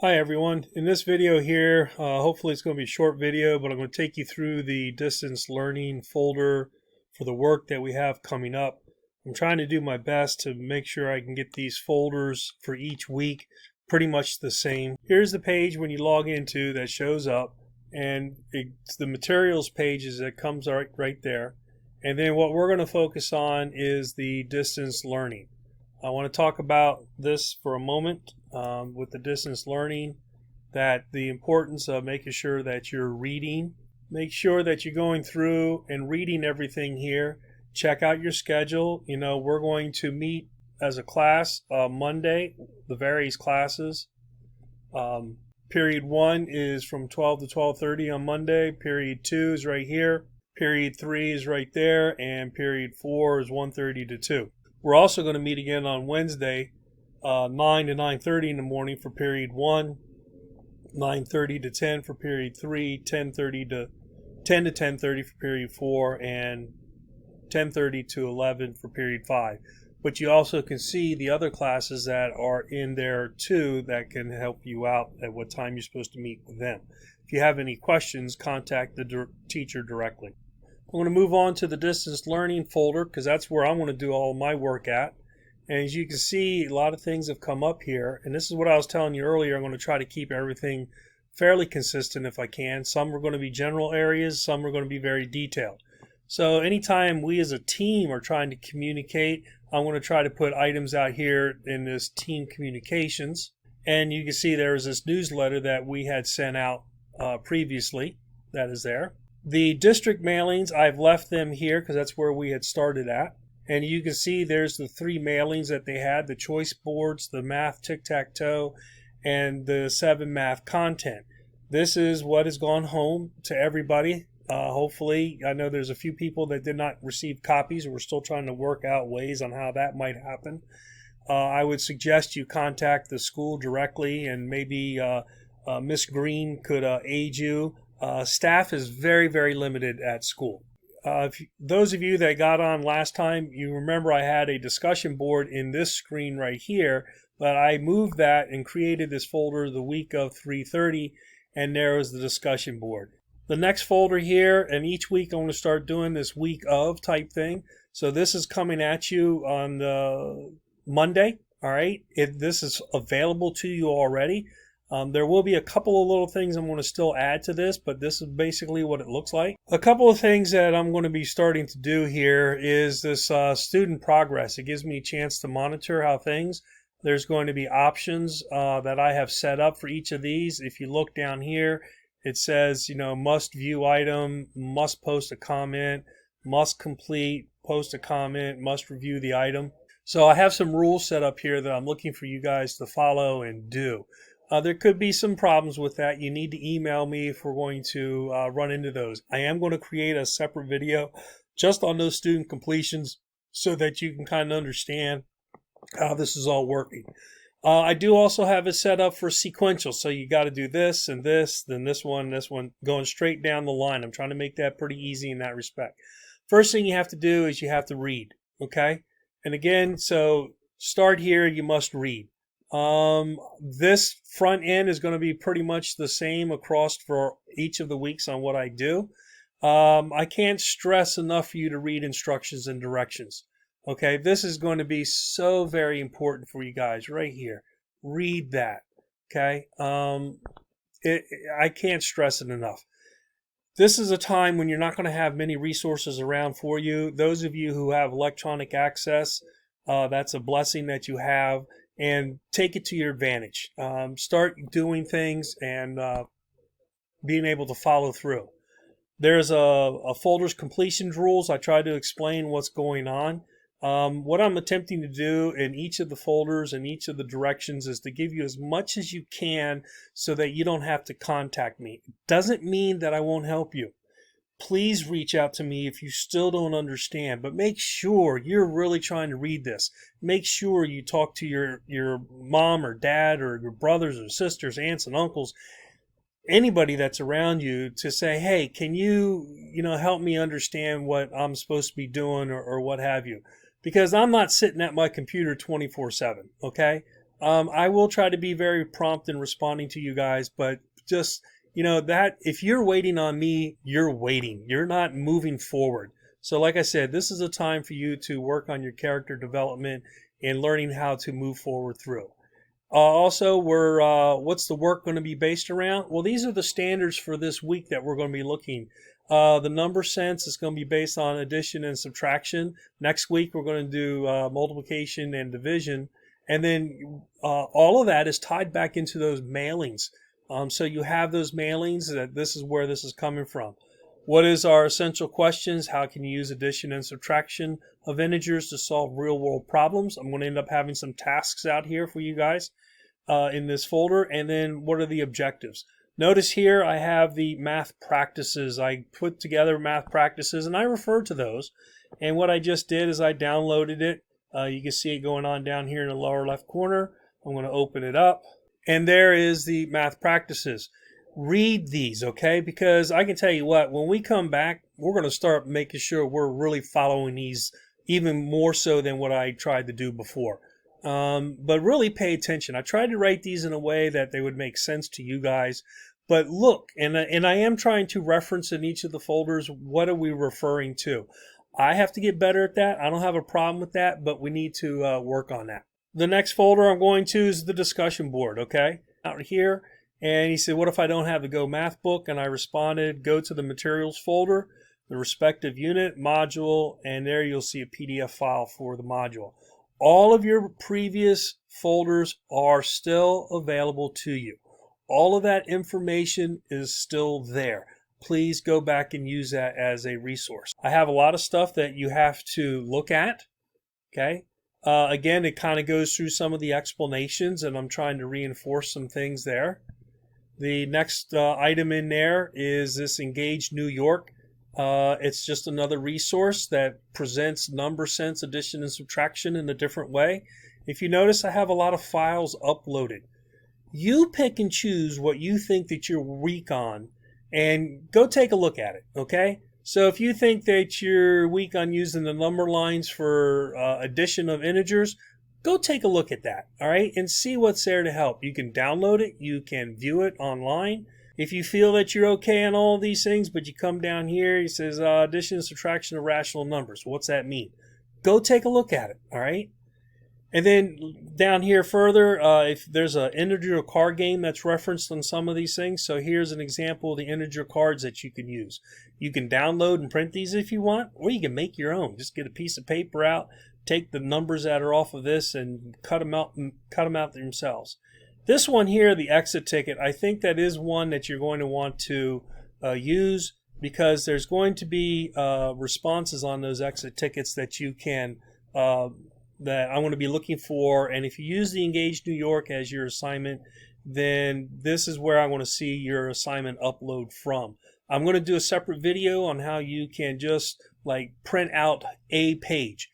Hi everyone. In this video here, hopefully it's going to be a short video, but I'm going to take you through the distance learning folder for the work that we have coming up. I'm trying to do my best to make sure I can get these folders for each week pretty much the same. Here's the page when you log into that shows up, and it's the materials pages that comes right there. And then what we're going to focus on is the distance learning. I want to talk about this for a moment with the distance learning, that the importance of making sure that you're reading. Make sure that you're going through and reading everything here. Check out your schedule. You know, we're going to meet as a class Monday, the various classes. Period 1 is from 12 to 12:30 on Monday. Period 2 is right here. Period 3 is right there. And period 4 is 1:30 to 2. We're also going to meet again on Wednesday, 9 to 9:30 in the morning for period 1, 9:30 to 10 for period 3, 10:30 to 10 to 10:30 for period 4, and 10:30 to 11 for period 5. But you also can see the other classes that are in there too that can help you out at what time you're supposed to meet with them. If you have any questions, contact the teacher directly. I'm going to move on to the distance learning folder because that's where I'm going to do all my work at. And as you can see, a lot of things have come up here. And this is what I was telling you earlier. I'm going to try to keep everything fairly consistent if I can. Some are going to be general areas. Some are going to be very detailed. So anytime we as a team are trying to communicate, I'm going to try to put items out here in this team communications. And you can see there's this newsletter that we had sent out previously. That is there. The district mailings, I've left them here because that's where we had started at. And you can see there's the 3 mailings that they had, the choice boards, the math tic-tac-toe, and the 7 math content. This is what has gone home to everybody. Hopefully, I know there's a few people that did not receive copies. We're still trying to work out ways on how that might happen. I would suggest you contact the school directly, and maybe Miss Green could aid you. Staff is very, very limited at school. Those of you that got on last time, you remember I had a discussion board in this screen right here, but I moved that and created this folder the week of 3:30, and there was the discussion board. The next folder here, and each week I'm going to start doing this week of type thing. So this is coming at you on the Monday, all right? This is available to you already. There will be a couple of little things I'm going to still add to this, but this is basically what it looks like. A couple of things that I'm going to be starting to do here is this student progress. It gives me a chance to monitor how things. There's going to be options that I have set up for each of these. If you look down here, it says, you know, must view item, must post a comment, must complete, post a comment, must review the item. So I have some rules set up here that I'm looking for you guys to follow and do. There could be some problems with that. You need to email me if we're going to run into those. I am going to create a separate video just on those student completions so that you can kind of understand how this is all working. I do also have it set up for sequential. So you got to do this and this, then this one, going straight down the line. I'm trying to make that pretty easy in that respect. First thing you have to do is you have to read, okay? And again, so start here, you must read. This front end is going to be pretty much the same across for each of the weeks on what I do. I can't stress enough for you to read instructions and directions. Okay, this is going to be so very important for you guys right here. Read that. Okay, I can't stress it enough. This is a time when you're not going to have many resources around for you. Those of you who have electronic access, that's a blessing that you have. And take it to your advantage. Start doing things and being able to follow through. There's a folder's completion rules. I try to explain what's going on. What I'm attempting to do in each of the folders and each of the directions is to give you as much as you can so that you don't have to contact me. It doesn't mean that I won't help you. Please reach out to me if you still don't understand, but make sure you're really trying to read this. Make sure you talk to your mom or dad or your brothers or sisters, aunts and uncles, anybody that's around you to say, hey, can you help me understand what I'm supposed to be doing or what have you? Because I'm not sitting at my computer 24/7, okay? I will try to be very prompt in responding to you guys, but just, that if you're waiting on me, you're waiting. You're not moving forward. So like I said, this is a time for you to work on your character development and learning how to move forward through. Also, what's the work going to be based around? Well, these are the standards for this week that we're going to be looking. The number sense is going to be based on addition and subtraction. Next week, we're going to do multiplication and division. And then all of that is tied back into those mailings. So you have those mailings that this is where this is coming from. What is our essential questions? How can you use addition and subtraction of integers to solve real world problems? I'm going to end up having some tasks out here for you guys in this folder. And then what are the objectives? Notice here I have the math practices. I put together math practices and I refer to those. And what I just did is I downloaded it. You can see it going on down here in the lower left corner. I'm going to open it up. And there is the math practices. Read these, okay? Because I can tell you what, when we come back, we're going to start making sure we're really following these even more so than what I tried to do before. But really pay attention. I tried to write these in a way that they would make sense to you guys. But look, and I am trying to reference in each of the folders, what are we referring to? I have to get better at that. I don't have a problem with that, but we need to work on that. The next folder I'm going to is the discussion board, okay? Out here, and he said, what if I don't have the Go Math book? And I responded, go to the materials folder, the respective unit, module, and there you'll see a PDF file for the module. All of your previous folders are still available to you. All of that information is still there. Please go back and use that as a resource. I have a lot of stuff that you have to look at, okay? Again, it kind of goes through some of the explanations, and I'm trying to reinforce some things there. The next item in there is this Engage New York. It's just another resource that presents number sense, addition, and subtraction in a different way. If you notice, I have a lot of files uploaded. You pick and choose what you think that you're weak on and go take a look at it, okay? So if you think that you're weak on using the number lines for addition of integers, go take a look at that, all right, and see what's there to help. You can download it. You can view it online. If you feel that you're okay on all of these things, but you come down here, he says addition and subtraction of rational numbers. What's that mean? Go take a look at it, all right? And then down here further, if there's an integer card game that's referenced on some of these things. So here's an example of the integer cards that you can use. You can download and print these if you want, or you can make your own. Just get a piece of paper out, take the numbers that are off of this and cut them out themselves. This one here, the exit ticket, I think that is one that you're going to want to use because there's going to be responses on those exit tickets that you can that I'm going to be looking for. And if you use the Engage New York as your assignment, then this is where I want to see your assignment upload from. I'm going to do a separate video on how you can just like print out a page.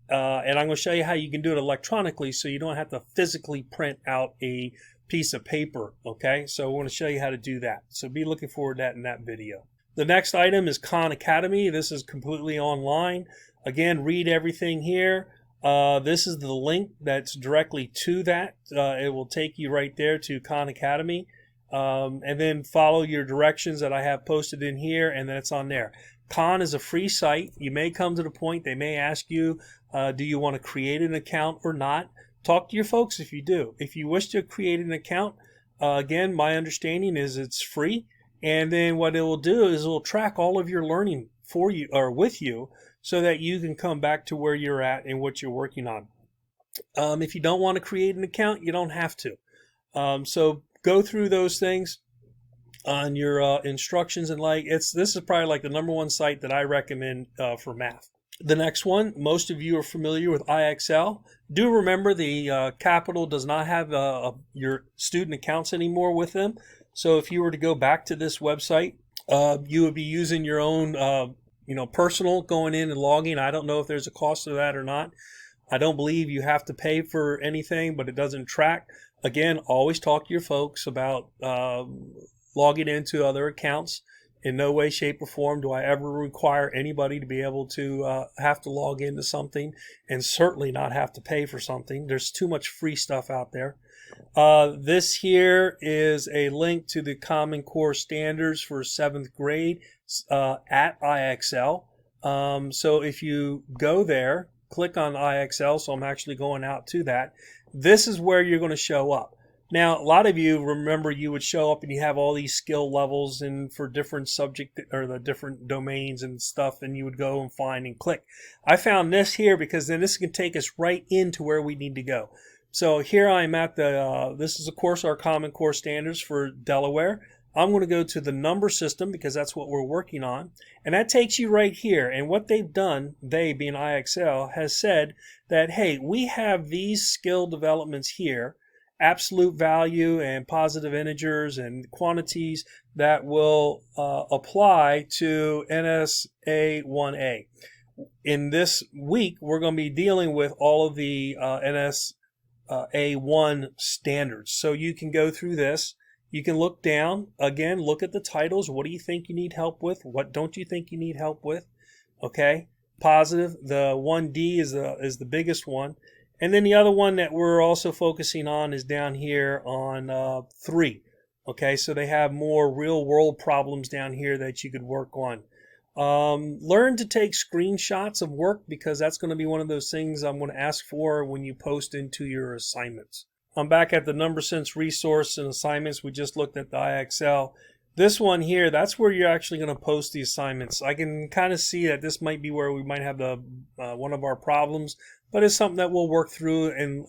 And I'm going to show you how you can do it electronically so you don't have to physically print out a piece of paper, okay? So I want to show you how to do that. So be looking forward to that in that video. The next item is Khan Academy. This is completely online. Again, read everything here. This is the link that's directly to that. It will take you right there to Khan Academy. And then follow your directions that I have posted in here, and that's on there. Khan is a free site. You may come to the point they may ask you, do you want to create an account or not? Talk to your folks if you do. If you wish to create an account, again, my understanding is it's free. And then what it will do is it will track all of your learning for you or with you so that you can come back to where you're at and what you're working on. If you don't want to create an account, you don't have to. So go through those things on your instructions, and this is probably like the #1 site that I recommend for math. The next one, most of you are familiar with IExcel. Do remember the Capital does not have your student accounts anymore with them. So if you were to go back to this website, you would be using your own personal going in and logging. I don't know if there's a cost to that or not. I don't believe you have to pay for anything, but it doesn't track. Again, always talk to your folks about logging into other accounts. In no way, shape, or form do I ever require anybody to be able to have to log into something, and certainly not have to pay for something. There's too much free stuff out there. This here is a link to the Common Core standards for 7th grade at IExcel. So if you go there, click on IExcel, so I'm actually going out to that. This is where you're going to show up. Now, a lot of you remember you would show up and you have all these skill levels and for different subject or the different domains and stuff, and you would go and find and click. I found this here because then this can take us right into where we need to go. So here I'm at the, this is of course our Common Core standards for Delaware. I'm going to go to the number system because that's what we're working on. And that takes you right here. And what they've done, they being IExcel, has said that, hey, we have these skill developments here, absolute value and positive integers and quantities that will apply to NSA 1A. In this week, we're going to be dealing with all of the NSA1 standards. So you can go through this. You can look down, again, look at the titles. What do you think you need help with? What don't you think you need help with? Okay, positive. The 1D is the biggest one. And then the other one that we're also focusing on is down here on 3. Okay, so they have more real world problems down here that you could work on. Learn to take screenshots of work because that's going to be one of those things I'm going to ask for when you post into your assignments. I'm back at the number sense resource and assignments. We just looked at the IExcel. This one here, that's where you're actually going to post the assignments. I can kind of see that this might be where we might have the one of our problems, but it's something that we'll work through and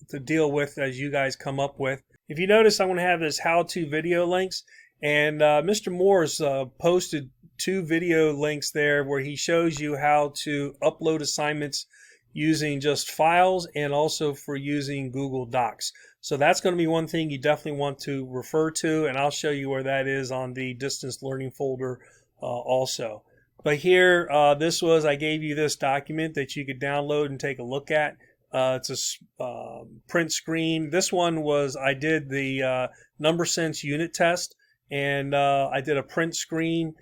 to deal with as you guys come up with. If you notice, I'm going to have this how-to video links, and Mr. Moore's posted 2 video links there where he shows you how to upload assignments using just files and also for using Google Docs. So that's going to be one thing you definitely want to refer to, and I'll show you where that is on the distance learning folder also. But here, I gave you this document that you could download and take a look at. It's a print screen. This one was, I did the number sense unit test, and I did a print screen,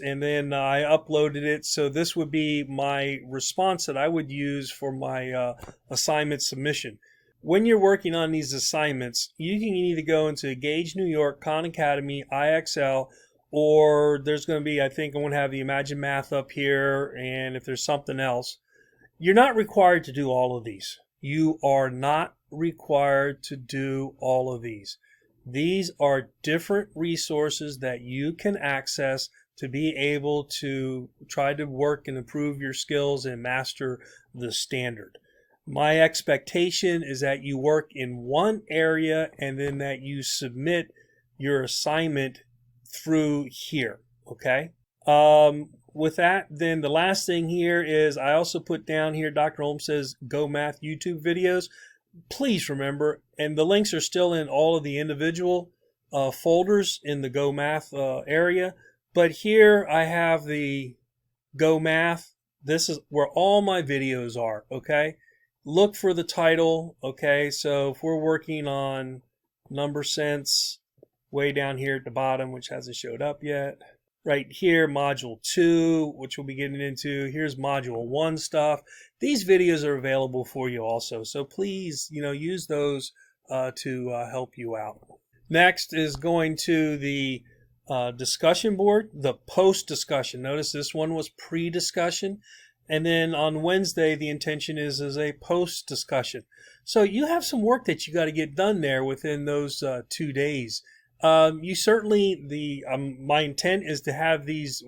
and then I uploaded it. So this would be my response that I would use for my assignment submission. When you're working on these assignments, you can either go into Gage, New York, Khan Academy, IExcel, or there's going to be, I think I'm going to have the Imagine Math up here, and if there's something else. You're not required to do all of these. You are not required to do all of these. These are different resources that you can access to be able to try to work and improve your skills and master the standard. My expectation is that you work in one area and then that you submit your assignment through here, okay? With that, then the last thing here is I also put down here, Dr. Holmes says, Go Math YouTube videos. Please remember, and the links are still in all of the individual folders in the Go Math area. But here I have the Go Math. This is where all my videos are, okay? Look for the title, okay? So if we're working on number sense, way down here at the bottom, which hasn't showed up yet. Right here, Module 2, which we'll be getting into. Here's Module 1 stuff. These videos are available for you also. So please, use those to help you out. Next is going to the discussion board, the post discussion. Notice this one was pre-discussion, and then on Wednesday the intention is a post discussion. So you have some work that you got to get done there within those 2 days. You certainly my intent is to have these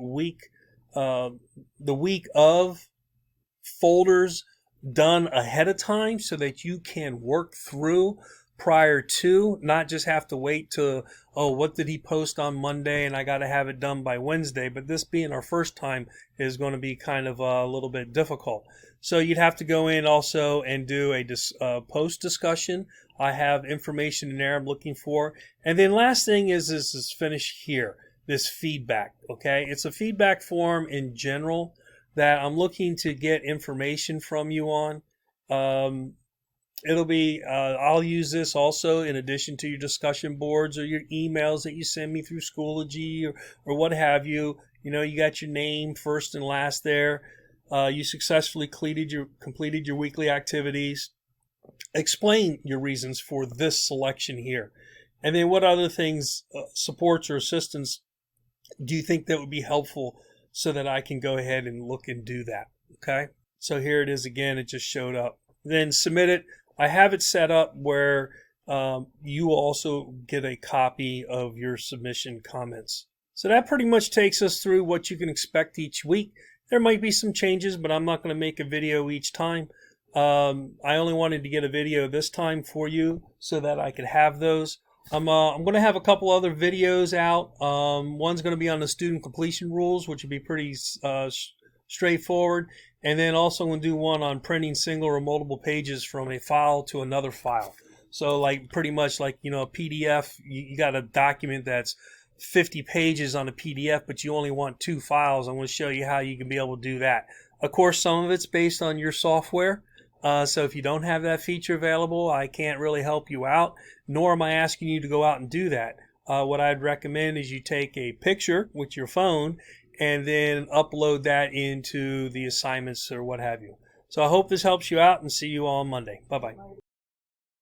the week of folders done ahead of time so that you can work through prior to, not just have to wait to, what did he post on Monday and I got to have it done by Wednesday. But this being our first time is going to be kind of a little bit difficult. So you'd have to go in also and do a post discussion. I have information in there I'm looking for. And then last thing is finish here, this feedback, okay? It's a feedback form in general that I'm looking to get information from you on. It'll be, I'll use this also in addition to your discussion boards or your emails that you send me through Schoology or what have you. You know, you got your name first and last there. You successfully completed your weekly activities. Explain your reasons for this selection here. And then what other things, supports or assistance do you think that would be helpful so that I can go ahead and look and do that? Okay. So here it is again. It just showed up. Then submit it. I have it set up where you will also get a copy of your submission comments. So that pretty much takes us through what you can expect each week. There might be some changes, but I'm not going to make a video each time. I only wanted to get a video this time for you so that I could have those. I'm going to have a couple other videos out. One's going to be on the student completion rules, which would be pretty straightforward. And then also I'm going to do one on printing single or multiple pages from a file to another file. So like pretty much like, you know, a PDF, you got a document that's 50 pages on a PDF, but you only want 2 files. I'm going to show you how you can be able to do that. Of course, some of it's based on your software. So if you don't have that feature available, I can't really help you out, nor am I asking you to go out and do that. What I'd recommend is you take a picture with your phone and then upload that into the assignments or what have you. So I hope this helps you out, and see you all on Monday. Bye-bye.